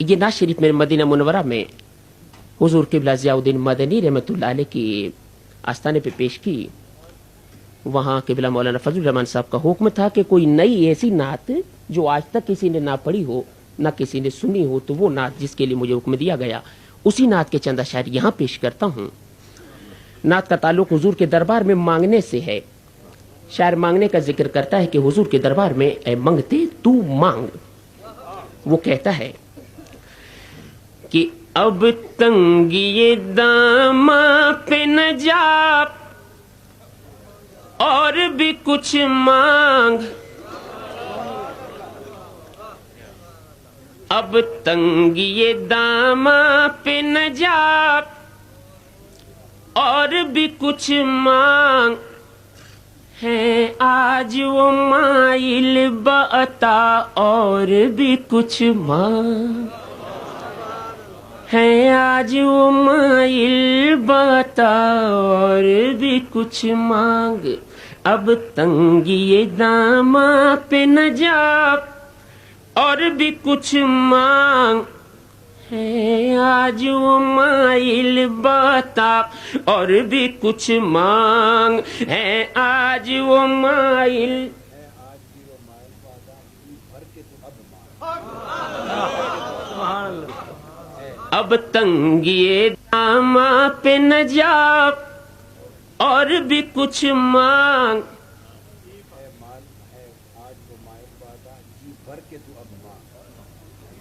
ये नाज शरीफ में मदीना मुनव्वरा में हुजूर क़िबला ज़ियाउद्दीन मदनी रहमतुल्लाह अलैह की आस्थाने पे पेश की। वहाँ क़िबला मौलाना फजलुर रहमान साहब का हुक्म था कि कोई नई ऐसी नात जो आज तक किसी ने ना पढ़ी हो ना किसी ने सुनी हो, तो वो नात जिसके लिए मुझे हुक्म दिया गया उसी नात के चंद अशार यहाँ पेश करता हूँ। नात का ताल्लुक हुजूर के दरबार में मांगने से है। शायर मांगने का जिक्र करता है कि हुजूर के दरबार में ऐ मंगते तू मांग। वो कहता है कि अब तंगिए दामा पे न जा और भी कुछ मांग, अब तंगिए दामा पे न जा और भी कुछ मांग, है आज वो माइल बता और भी कुछ मांग, है आज वो माइल बता और भी कुछ मांग, अब तंगिए दामा पे न जा और भी कुछ मांग, है आज वो माइल बता और भी कुछ मांग, है आज वो माइल। अब तंगिए दामा पे न जा और भी कुछ मांग,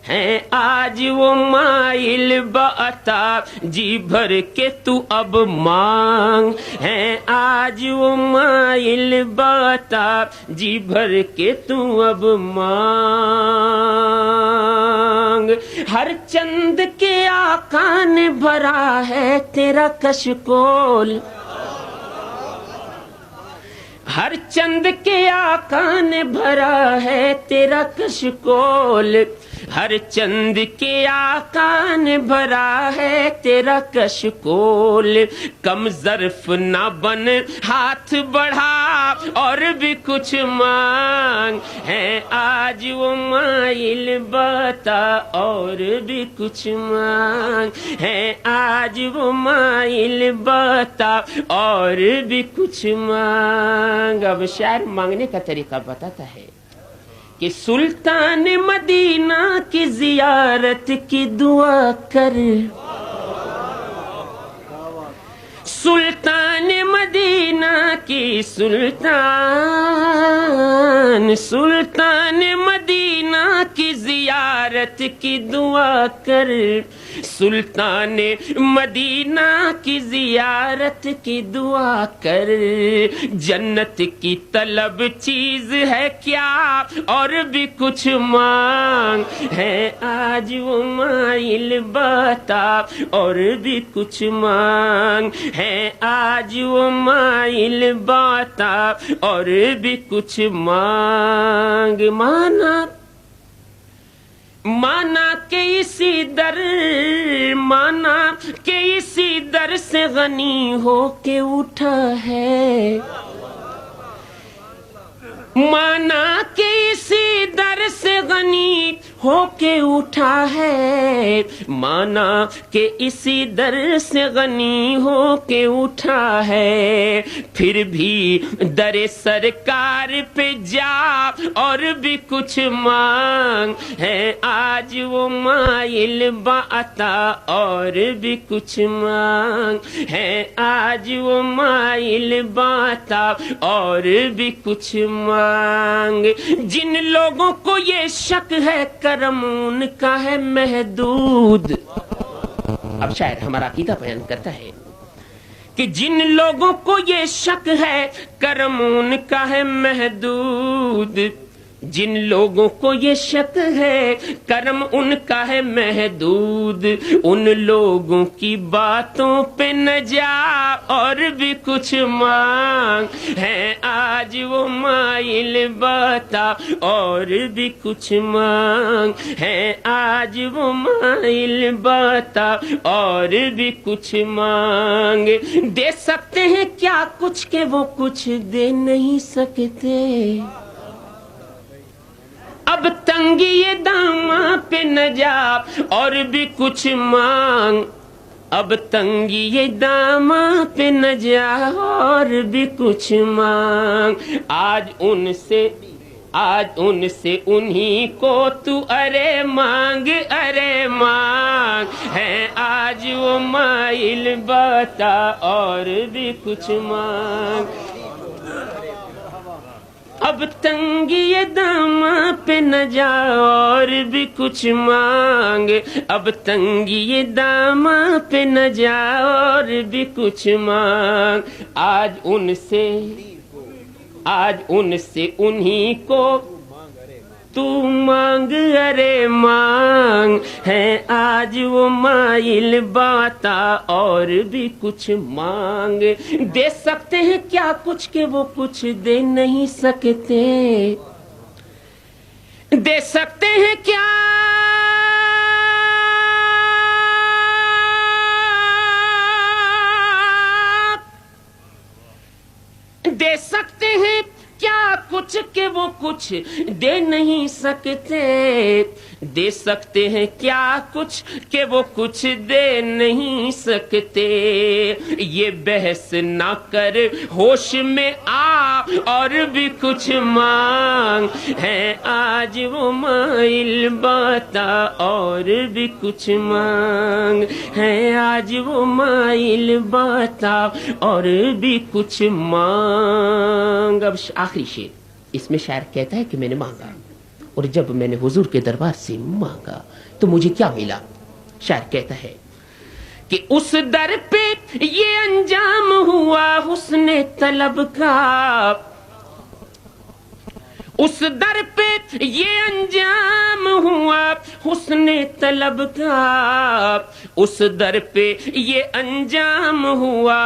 है आज वो माइल बता जी भर के तू अब मांग, है आज वो माइल बता जी भर के तू अब मांग। हर चंद के आका ने भरा है तेरा कशकोल, हर चंद के आका ने भरा है तेरा कशकोल, हर चंद के आका ने भरा है तेरा कशकोल, कम ज़र्फ ना बन हाथ बढ़ा और भी कुछ मांग, है आज वो माइल बता और भी कुछ मांग, है आज वो माइल बता और भी कुछ मांग। अब शायर मांगने का तरीका बताता है कि सुल्तान मदीना की जियारत की दुआ कर, सुल्तान मदीना की सुल्तान मदीना की जियारत की दुआ कर, सुल्तान मदीना की जियारत की दुआ कर, जन्नत की तलब चीज है क्या और भी कुछ मांग, है आज वो माइल बता और भी कुछ मांग, है आज वो माइल बता और भी कुछ मांग। माना के इसी दर से गनी हो के उठा है, माना के इसी दर से गनी होके उठा है, माना के इसी दर से गनी होके उठा है, फिर भी दरे सरकार पे जा और भी कुछ मांग, है आज वो माइल बता और भी कुछ मांग, है आज वो माइल बता और भी कुछ मांग। जिन लोगों को ये शक है करम उनका है महदूद। अब शायद हमारा अकीदा बयान करता है कि जिन लोगों को ये शक है करम उनका है महदूद, जिन लोगों को ये शक है कर्म उनका है महदूद, उन लोगों की बातों पे न जा और भी कुछ मांग, है आज वो माइल बता और भी कुछ मांग, है आज वो माइल बता और भी कुछ मांग। दे सकते हैं क्या कुछ के वो कुछ दे नहीं सकते, अब तक तंगी ये दामा पे न जा और भी कुछ मांग, अब तंगी ये दामा पे न जा और भी कुछ मांग। आज उनसे उन्हीं को तू अरे मांग है, आज वो माइल बता और भी कुछ मांग। अब तंगी ये दामा पे न जा और भी कुछ मांग, अब तंगी ये दामा पे न जा और भी कुछ मांग। आज उनसे उन्हीं को तू मांग अरे मांग है, आज वो माइल बाता और भी कुछ मांग। दे सकते हैं क्या कुछ के वो कुछ दे नहीं सकते, दे सकते हैं क्या दे सकते हैं क्या कुछ के वो कुछ दे नहीं सकते, दे सकते हैं क्या कुछ के वो कुछ दे नहीं सकते। ये बहस ना कर होश में आ और भी कुछ मांग है, आज वो माइल बाता और भी कुछ मांग है, आज वो माइल बाता और भी कुछ मांग। अब आखिरी शेर, इसमें शायर कहता है कि मैंने मांगा और जब मैंने हुजूर के दरबार से मांगा तो मुझे क्या मिला। शायर कहता है कि उस दर पे ये अंजाम हुआ हुस्ने तलब का, उस दर पे ये अंजाम हुआ हुस्ने तलब का, उस दर पे ये अंजाम हुआ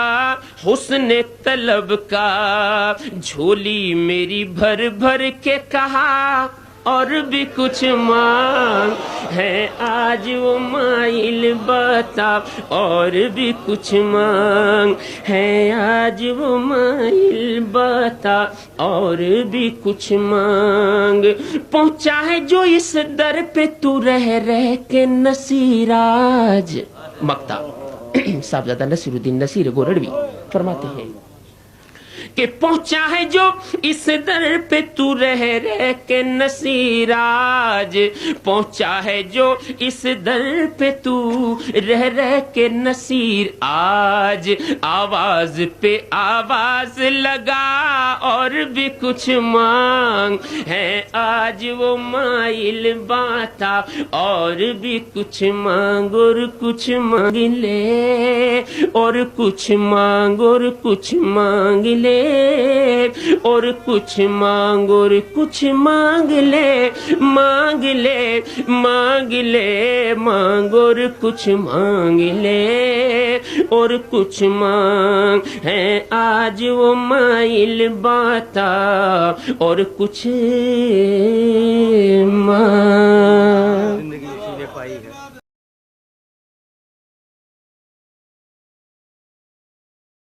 हुस्ने तलब का। झोली मेरी भर भर के कहा और भी कुछ मांग है, आज वो माइल बता और भी कुछ मांग है, आज वो माइल बता और भी कुछ मांग। पहुंचा है जो इस दर पे तू रह रह के नसीराज। मक्ता साहबजादा नसीरुद्दीन नसीर गोरड़वी फरमाते हैं कि पहुंचा है जो इस दर पे तू रह रह के नसीराज, पहुंचा है जो इस दर पे तू रह रह के नसीर। आज आवाज पे आवाज लगा और भी कुछ मांग है, आज वो माइल बाता और भी कुछ मांग और कुछ मांग ले और कुछ मांग और कुछ मांग ले और कुछ मांग और कुछ मांग ले, मांग ले मांग ले मांग और कुछ मांग ले और कुछ मांग है, आज वो माइल बाता और कुछ